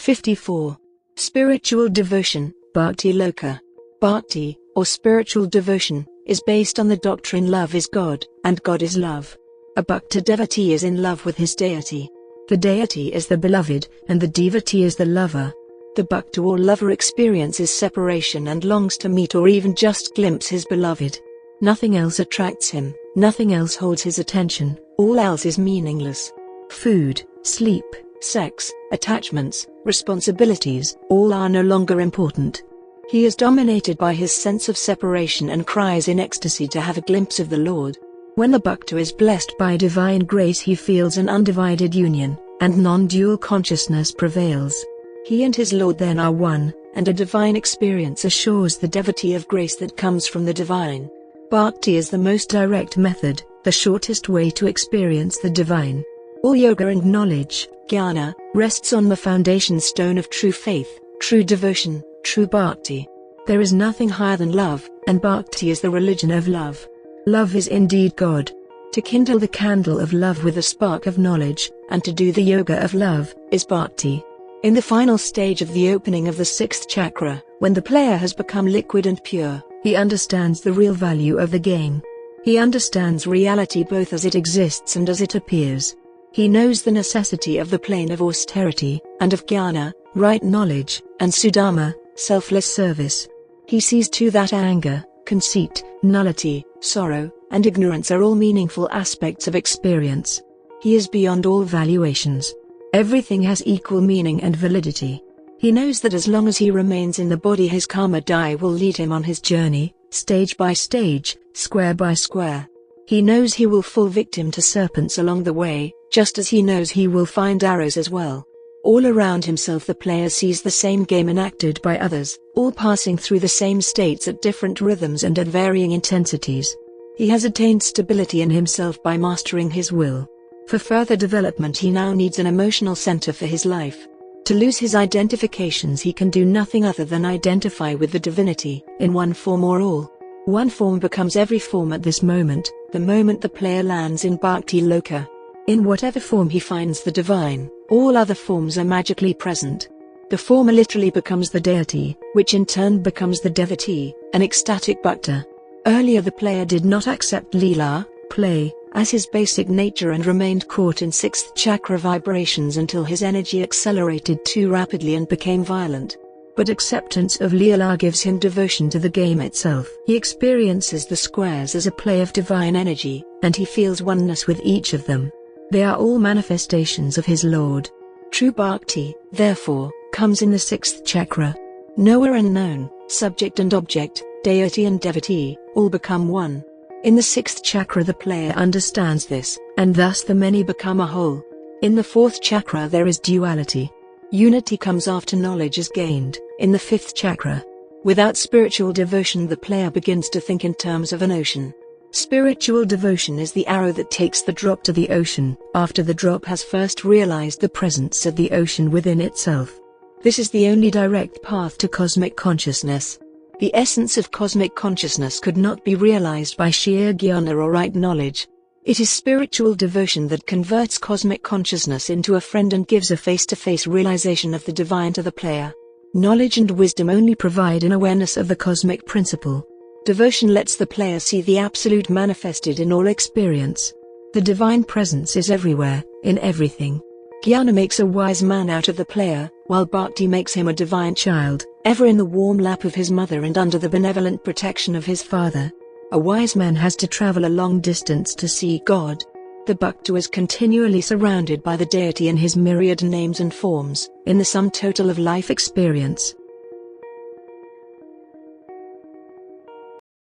54. Spiritual devotion, Bhakti Loka. Bhakti, or spiritual devotion, is based on the doctrine love is God, and God is love. A bhakta devotee is in love with his deity. The deity is the beloved, and the devotee is the lover. The bhakta or lover experiences separation and longs to meet or even just glimpse his beloved. Nothing else attracts him, nothing else holds his attention, all else is meaningless. Food, sleep, sex, attachments, responsibilities, all are no longer important. He is dominated by his sense of separation and cries in ecstasy to have a glimpse of the Lord. When the bhakta is blessed by divine grace, he feels an undivided union, and non-dual consciousness prevails. He and his Lord then are one, and a divine experience assures the devotee of grace that comes from the divine. Bhakti is the most direct method, the shortest way to experience the divine. All yoga and knowledge, jnana, rests on the foundation stone of true faith, true devotion, true bhakti. There is nothing higher than love, and bhakti is the religion of love. Love is indeed God. To kindle the candle of love with a spark of knowledge, and to do the yoga of love, is bhakti. In the final stage of the opening of the sixth chakra, when the player has become liquid and pure, he understands the real value of the game. He understands reality both as it exists and as it appears. He knows the necessity of the plane of austerity, and of jnana, right knowledge, and sudharma, selfless service. He sees too that anger, conceit, nullity, sorrow, and ignorance are all meaningful aspects of experience. He is beyond all valuations. Everything has equal meaning and validity. He knows that as long as he remains in the body, his karma dye will lead him on his journey, stage by stage, square by square. He knows he will fall victim to serpents along the way, just as he knows he will find arrows as well. All around himself the player sees the same game enacted by others, all passing through the same states at different rhythms and at varying intensities. He has attained stability in himself by mastering his will. For further development he now needs an emotional center for his life. To lose his identifications, he can do nothing other than identify with the divinity, in one form or all. One form becomes every form at this moment, the moment the player lands in Bhakti Loka. In whatever form he finds the divine, all other forms are magically present. The former literally becomes the deity, which in turn becomes the devotee, an ecstatic bhakta. Earlier the player did not accept Leela, play, as his basic nature and remained caught in sixth chakra vibrations until his energy accelerated too rapidly and became violent. But acceptance of Leela gives him devotion to the game itself. He experiences the squares as a play of divine energy, and he feels oneness with each of them. They are all manifestations of his Lord. True bhakti, therefore, comes in the sixth chakra. Knower and known, subject and object, deity and devotee, all become one. In the sixth chakra the player understands this, and thus the many become a whole. In the fourth chakra there is duality. Unity comes after knowledge is gained, in the fifth chakra. Without spiritual devotion the player begins to think in terms of an ocean. Spiritual devotion is the arrow that takes the drop to the ocean, after the drop has first realized the presence of the ocean within itself. This is the only direct path to cosmic consciousness. The essence of cosmic consciousness could not be realized by sheer jnana or right knowledge. It is spiritual devotion that converts cosmic consciousness into a friend and gives a face-to-face realization of the divine to the player. Knowledge and wisdom only provide an awareness of the cosmic principle. Devotion lets the player see the absolute manifested in all experience. The divine presence is everywhere, in everything. Jnana makes a wise man out of the player, while bhakti makes him a divine child, ever in the warm lap of his mother and under the benevolent protection of his father. A wise man has to travel a long distance to see God. The bhakta is continually surrounded by the deity in his myriad names and forms, in the sum total of life experience.